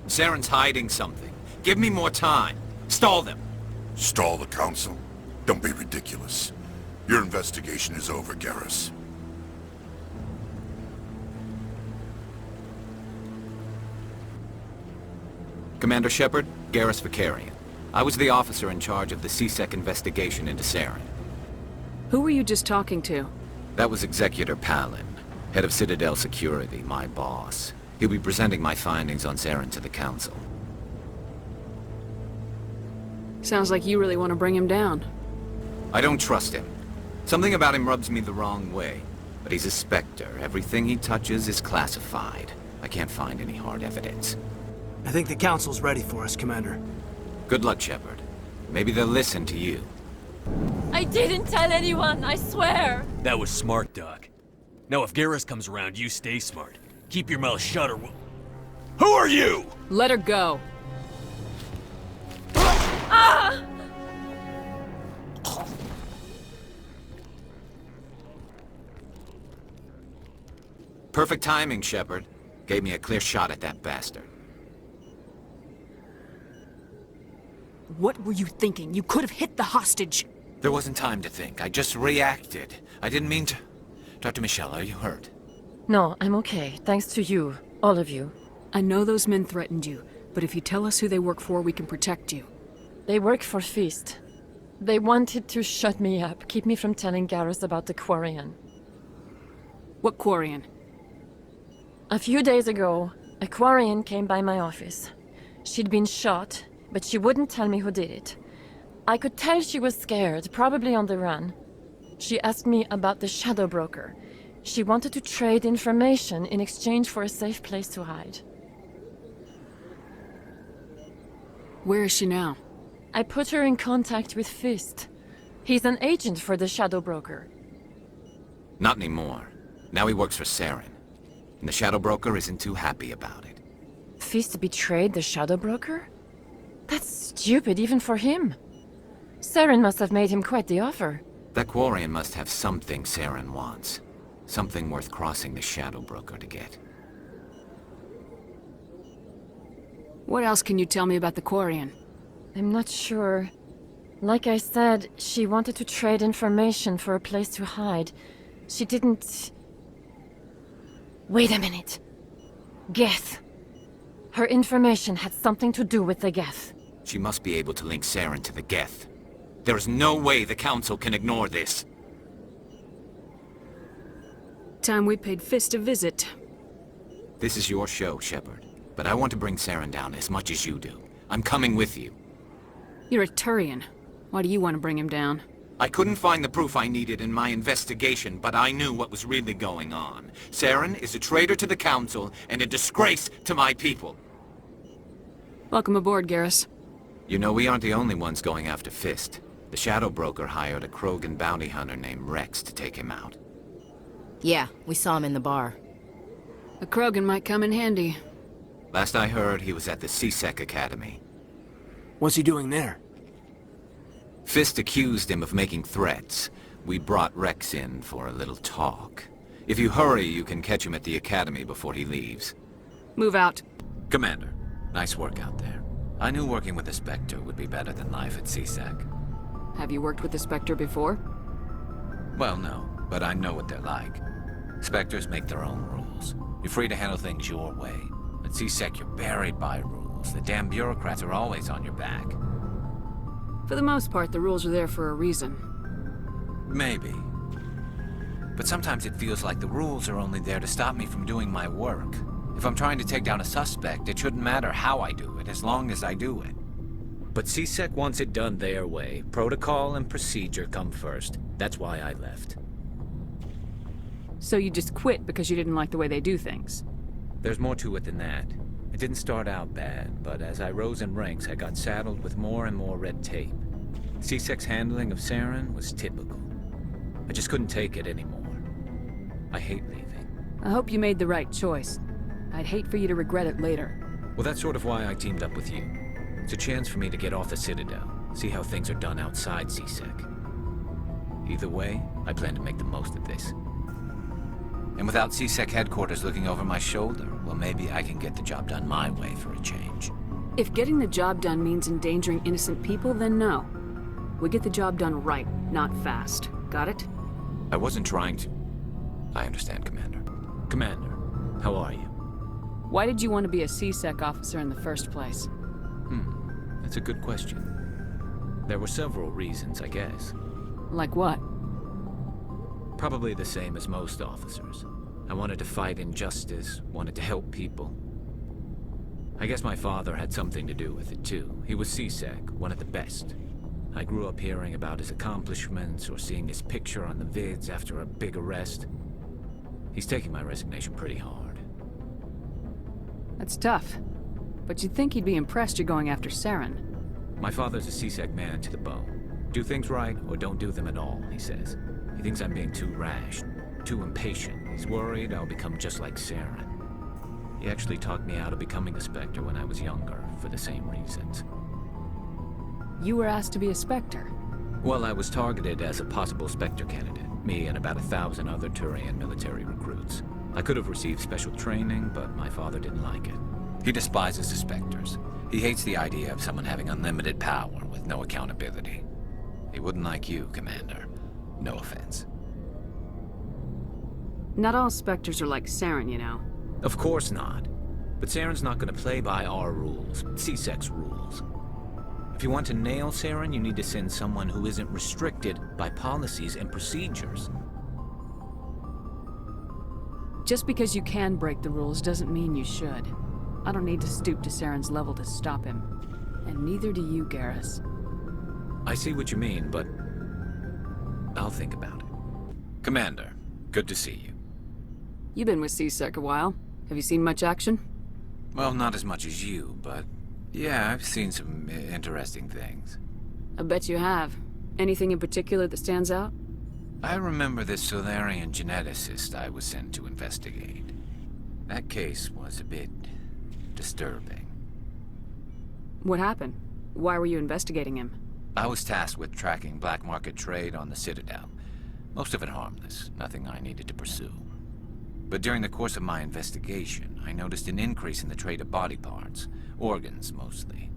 Saren's hiding something. Give me more time. Stall them. Stall the Council? Don't be ridiculous. Your investigation is over, Garrus. Commander Shepard, Garrus Vicarian. I was the officer in charge of the C-Sec investigation into Saren. Who were you just talking to? That was Executor Palin, head of Citadel Security, my boss. He'll be presenting my findings on Saren to the Council. Sounds like you really want to bring him down. I don't trust him. Something about him rubs me the wrong way. But he's a Spectre. Everything he touches is classified. I can't find any hard evidence. I think the Council's ready for us, Commander. Good luck, Shepard. Maybe they'll listen to you. I didn't tell anyone, I swear! That was smart, Doc. Now if Garrus comes around, you stay smart. Keep your mouth shut or we'll... Who are you?! Let her go. Ah! Perfect timing, Shepard. Gave me a clear shot at that bastard. What were you thinking? You could have hit the hostage. There wasn't time to think. I just reacted. I didn't mean to... Dr. Michelle, are you hurt? No, I'm okay. Thanks to you. All of you. I know those men threatened you, but if you tell us who they work for, we can protect you. They work for Feast. They wanted to shut me up, keep me from telling Garrus about the Quarian. What Quarian? A few days ago, a Quarian came by my office. She'd been shot, but she wouldn't tell me who did it. I could tell she was scared, probably on the run. She asked me about the Shadow Broker. She wanted to trade information in exchange for a safe place to hide. Where is she now? I put her in contact with Fist. He's an agent for the Shadow Broker. Not anymore. Now he works for Saren. And the Shadow Broker isn't too happy about it. Fist betrayed the Shadow Broker? That's stupid even for him. Saren must have made him quite the offer. That Quarian must have something Saren wants. Something worth crossing the Shadow Broker to get. What else can you tell me about the Quarian? I'm not sure. Like I said, she wanted to trade information for a place to hide. She didn't... Wait a minute. Geth. Her information had something to do with the Geth. She must be able to link Saren to the Geth. There is no way the Council can ignore this. Time we paid Fist a visit. This is your show, Shepard. But I want to bring Saren down as much as you do. I'm coming with you. You're a Turian. Why do you want to bring him down? I couldn't find the proof I needed in my investigation, but I knew what was really going on. Saren is a traitor to the Council and a disgrace to my people. Welcome aboard, Garrus. You know, we aren't the only ones going after Fist. The Shadow Broker hired a Krogan bounty hunter named Rex to take him out. Yeah, we saw him in the bar. A Krogan might come in handy. Last I heard, he was at the C-Sec Academy. What's he doing there? Fist accused him of making threats. We brought Rex in for a little talk. If you hurry, you can catch him at the Academy before he leaves. Move out. Commander, nice work out there. I knew working with a Spectre would be better than life at C-Sec. Have you worked with the Spectre before? Well, no, but I know what they're like. Spectres make their own rules. You're free to handle things your way. At C-Sec, you're buried by rules. The damn bureaucrats are always on your back. For the most part, the rules are there for a reason. Maybe. But sometimes it feels like the rules are only there to stop me from doing my work. If I'm trying to take down a suspect, it shouldn't matter how I do it, as long as I do it. But C-Sec wants it done their way. Protocol and procedure come first. That's why I left. So you just quit because you didn't like the way they do things? There's more to it than that. It didn't start out bad, but as I rose in ranks, I got saddled with more and more red tape. C-Sec's handling of Saren was typical. I just couldn't take it anymore. I hate leaving. I hope you made the right choice. I'd hate for you to regret it later. Well, that's sort of why I teamed up with you. It's a chance for me to get off the Citadel, see how things are done outside C-Sec. Either way, I plan to make the most of this. And without C-Sec headquarters looking over my shoulder, well, maybe I can get the job done my way for a change. If getting the job done means endangering innocent people, then no. We get the job done right, not fast. Got it? I wasn't trying to... I understand, Commander. Commander, how are you? Why did you want to be a C-Sec officer in the first place? That's a good question. There were several reasons, I guess. Like what? Probably the same as most officers. I wanted to fight injustice, wanted to help people. I guess my father had something to do with it too. He was C-Sec, one of the best. I grew up hearing about his accomplishments or seeing his picture on the vids after a big arrest. He's taking my resignation pretty hard. That's tough. But you'd think he'd be impressed you're going after Saren. My father's a C-Sec man to the bone. Do things right or don't do them at all, he says. He thinks I'm being too rash, too impatient. He's worried I'll become just like Saren. He actually talked me out of becoming a Spectre when I was younger, for the same reasons. You were asked to be a Spectre. Well, I was targeted as a possible Spectre candidate. Me and about 1,000 other Turian military recruits. I could have received special training, but my father didn't like it. He despises the Spectres. He hates the idea of someone having unlimited power with no accountability. He wouldn't like you, Commander. No offense. Not all Spectres are like Saren, you know. Of course not. But Saren's not going to play by our rules, C-Sec's rules. If you want to nail Saren, you need to send someone who isn't restricted by policies and procedures. Just because you can break the rules doesn't mean you should. I don't need to stoop to Saren's level to stop him. And neither do you, Garrus. I see what you mean, but I'll think about it. Commander, good to see you. You've been with C-Sec a while. Have you seen much action? Well, not as much as you, but yeah, I've seen some interesting things. I bet you have. Anything in particular that stands out? I remember this Solarian geneticist I was sent to investigate. That case was a bit disturbing. What happened? Why were you investigating him? I was tasked with tracking black market trade on the Citadel. Most of it harmless, nothing I needed to pursue. But during the course of my investigation, I noticed an increase in the trade of body parts, organs mostly.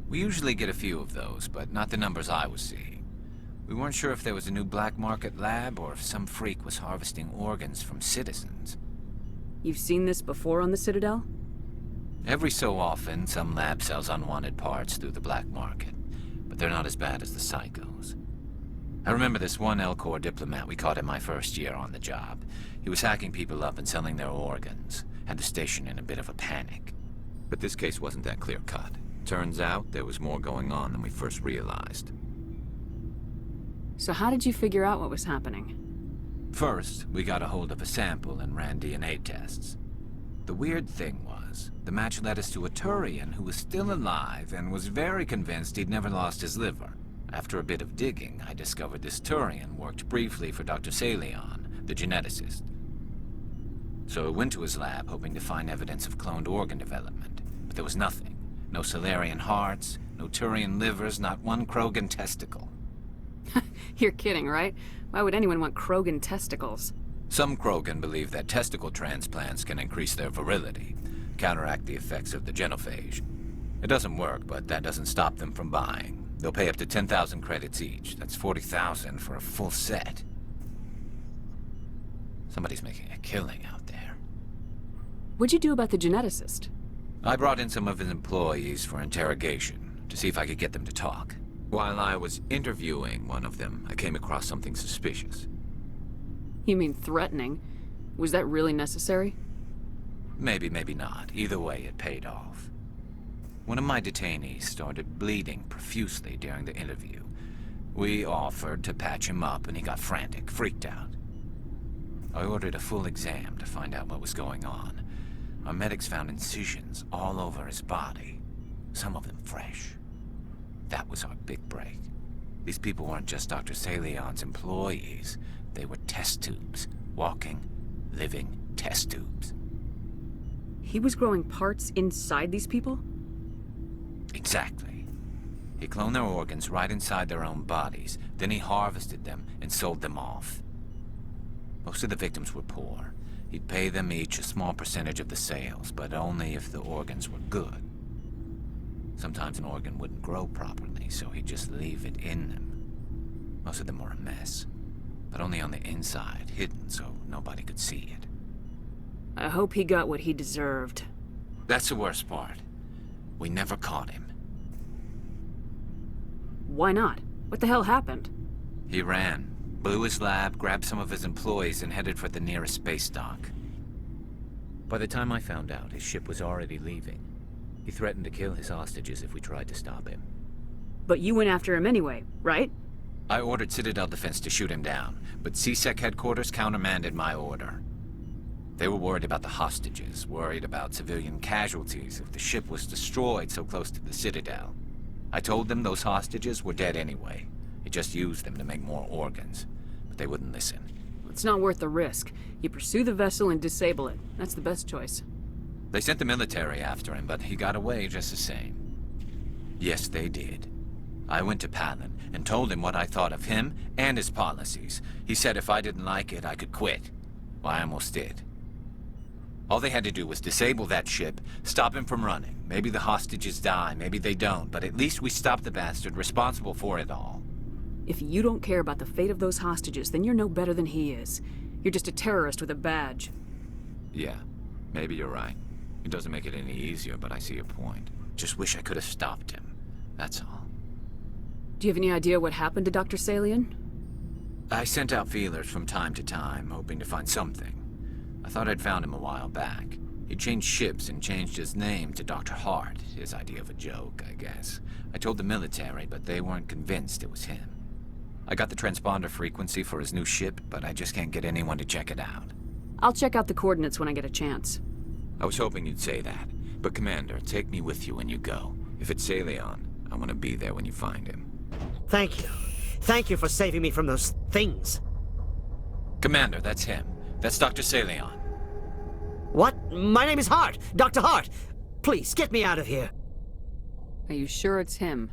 We usually get a few of those, but not the numbers I was seeing. We weren't sure if there was a new black market lab or if some freak was harvesting organs from citizens. You've seen this before on the Citadel? Every so often, some lab sells unwanted parts through the black market, but they're not as bad as the psychos. I remember this one L-Corps diplomat we caught in my first year on the job. He was hacking people up and selling their organs, had the station in a bit of a panic. But this case wasn't that clear-cut. Turns out there was more going on than we first realized. So how did you figure out what was happening? First, we got a hold of a sample and ran DNA tests. The weird thing was, the match led us to a Turian who was still alive and was very convinced he'd never lost his liver. After a bit of digging, I discovered this Turian worked briefly for Dr. Salion, the geneticist. So I went to his lab hoping to find evidence of cloned organ development, but there was nothing. No Solarian hearts, no Turian livers, not one Krogan testicle. You're kidding, right? Why would anyone want Krogan testicles? Some Krogan believe that testicle transplants can increase their virility, counteract the effects of the genophage. It doesn't work, but that doesn't stop them from buying. They'll pay up to 10,000 credits each. That's 40,000 for a full set. Somebody's making a killing out there. What'd you do about the geneticist? I brought in some of his employees for interrogation, to see if I could get them to talk. While I was interviewing one of them, I came across something suspicious. You mean threatening? Was that really necessary? Maybe, maybe not. Either way, it paid off. One of my detainees started bleeding profusely during the interview. We offered to patch him up, and he got frantic, freaked out. I ordered a full exam to find out what was going on. Our medics found incisions all over his body, some of them fresh. That was our big break. These people weren't just Dr. Salion's employees. They were test tubes. Walking, living test tubes. He was growing parts inside these people? Exactly. He cloned their organs right inside their own bodies. Then he harvested them and sold them off. Most of the victims were poor. He'd pay them each a small percentage of the sales, but only if the organs were good. Sometimes an organ wouldn't grow properly, so he'd just leave it in them. Most of them were a mess, but only on the inside, hidden so nobody could see it. I hope he got what he deserved. That's the worst part. We never caught him. Why not? What the hell happened? He ran, blew his lab, grabbed some of his employees, and headed for the nearest space dock. By the time I found out, his ship was already leaving. He threatened to kill his hostages if we tried to stop him. But you went after him anyway, right? I ordered Citadel Defense to shoot him down, but CSEC headquarters countermanded my order. They were worried about the hostages, worried about civilian casualties if the ship was destroyed so close to the Citadel. I told them those hostages were dead anyway. He just used them to make more organs, but they wouldn't listen. It's not worth the risk. You pursue the vessel and disable it. That's the best choice. They sent the military after him, but he got away just the same. Yes, they did. I went to Palin and told him what I thought of him and his policies. He said if I didn't like it, I could quit. Well, I almost did. All they had to do was disable that ship, stop him from running. Maybe the hostages die, maybe they don't, but at least we stopped the bastard responsible for it all. If you don't care about the fate of those hostages, then you're no better than he is. You're just a terrorist with a badge. Yeah, maybe you're right. It doesn't make it any easier, but I see your point. Just wish I could have stopped him. That's all. Do you have any idea what happened to Dr. Salian? I sent out feelers from time to time, hoping to find something. I thought I'd found him a while back. He changed ships and changed his name to Dr. Hart, his idea of a joke, I guess. I told the military, but they weren't convinced it was him. I got the transponder frequency for his new ship, but I just can't get anyone to check it out. I'll check out the coordinates when I get a chance. I was hoping you'd say that. But Commander, take me with you when you go. If it's Salion, I want to be there when you find him. Thank you. Thank you for saving me from those things. Commander, that's him. That's Dr. Salion. What? My name is Hart. Dr. Hart. Please, get me out of here. Are you sure it's him?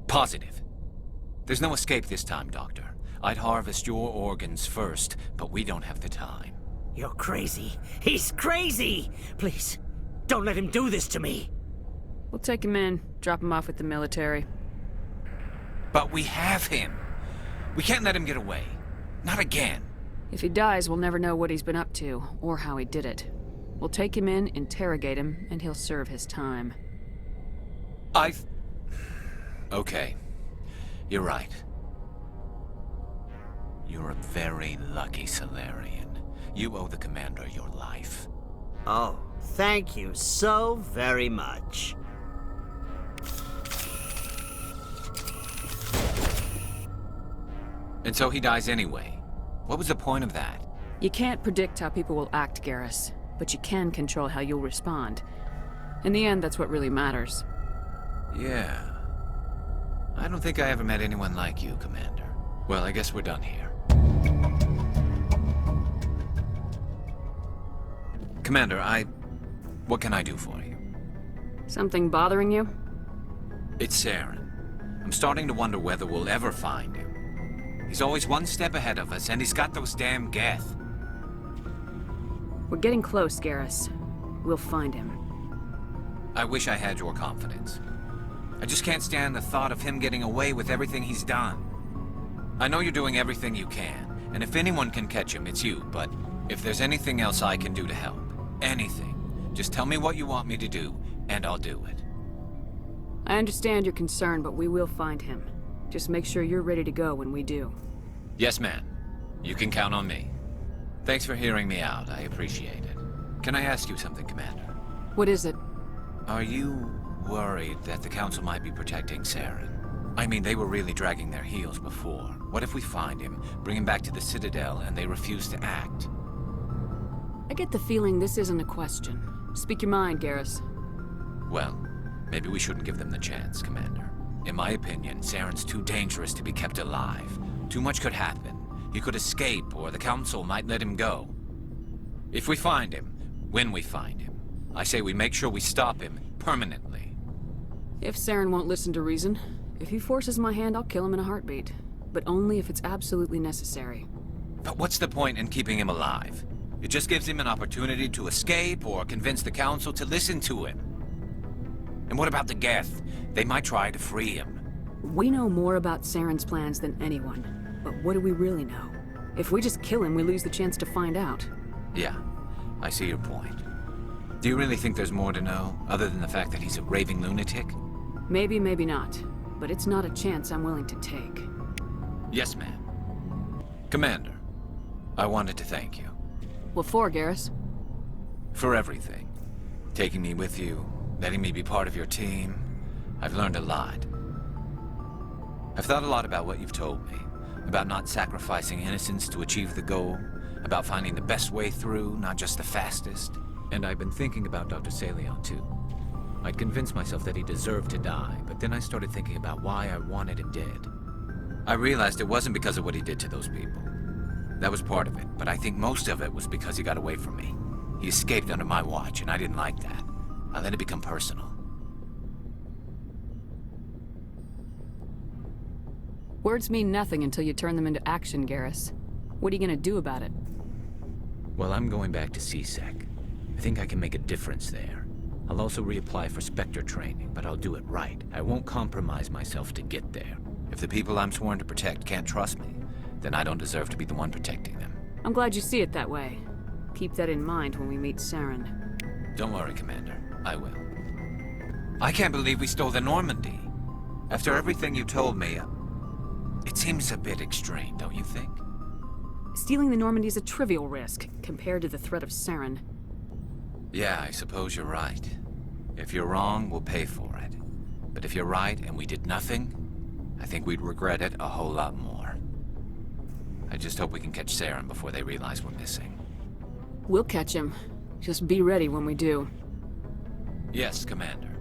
Positive. There's no escape this time, Doctor. I'd harvest your organs first, but we don't have the time. You're crazy. He's crazy! Please, don't let him do this to me. We'll take him in, drop him off with the military. But we have him. We can't let him get away. Not again. If he dies, we'll never know what he's been up to, or how he did it. We'll take him in, interrogate him, and he'll serve his time. Okay. You're right. You're a very lucky Solarian. You owe the Commander your life. Oh, thank you so very much. And so he dies anyway. What was the point of that? You can't predict how people will act, Garrus, but you can control how you'll respond. In the end, that's what really matters. Yeah. I don't think I ever met anyone like you, Commander. Well, I guess we're done here. Commander, what can I do for you? Something bothering you? It's Saren. I'm starting to wonder whether we'll ever find him. He's always one step ahead of us, and he's got those damn Geth. We're getting close, Garrus. We'll find him. I wish I had your confidence. I just can't stand the thought of him getting away with everything he's done. I know you're doing everything you can, and if anyone can catch him, it's you, but if there's anything else I can do to help, anything, just tell me what you want me to do, and I'll do it. I understand your concern, but we will find him. Just make sure you're ready to go when we do. Yes, ma'am. You can count on me. Thanks for hearing me out. I appreciate it. Can I ask you something, Commander? What is it? Are you worried that the Council might be protecting Saren? I mean, they were really dragging their heels before. What if we find him, bring him back to the Citadel, and they refuse to act? I get the feeling this isn't a question. Speak your mind, Garrus. Well, maybe we shouldn't give them the chance, Commander. In my opinion, Saren's too dangerous to be kept alive. Too much could happen. He could escape, or the Council might let him go. If we find him, when we find him, I say we make sure we stop him permanently. If Saren won't listen to reason, if he forces my hand, I'll kill him in a heartbeat. But only if it's absolutely necessary. But what's the point in keeping him alive? It just gives him an opportunity to escape or convince the Council to listen to him. And what about the Geth? They might try to free him. We know more about Saren's plans than anyone, but what do we really know? If we just kill him, we lose the chance to find out. Yeah, I see your point. Do you really think there's more to know, other than the fact that he's a raving lunatic? Maybe, maybe not. But it's not a chance I'm willing to take. Yes, ma'am. Commander, I wanted to thank you. What for, Garrus? For everything. Taking me with you, letting me be part of your team. I've learned a lot. I've thought a lot about what you've told me. About not sacrificing innocence to achieve the goal. About finding the best way through, not just the fastest. And I've been thinking about Dr. Saleon, too. I'd convinced myself that he deserved to die, but then I started thinking about why I wanted him dead. I realized it wasn't because of what he did to those people. That was part of it, but I think most of it was because he got away from me. He escaped under my watch, and I didn't like that. I let it become personal. Words mean nothing until you turn them into action, Garrus. What are you gonna do about it? Well, I'm going back to C-Sec. I think I can make a difference there. I'll also reapply for Spectre training, but I'll do it right. I won't compromise myself to get there. If the people I'm sworn to protect can't trust me, then I don't deserve to be the one protecting them. I'm glad you see it that way. Keep that in mind when we meet Saren. Don't worry, Commander. I will. I can't believe we stole the Normandy. After everything you told me, it seems a bit extreme, don't you think? Stealing the Normandy's a trivial risk compared to the threat of Saren. Yeah, I suppose you're right. If you're wrong, we'll pay for it. But if you're right and we did nothing, I think we'd regret it a whole lot more. I just hope we can catch Saren before they realize we're missing. We'll catch him. Just be ready when we do. Yes, Commander.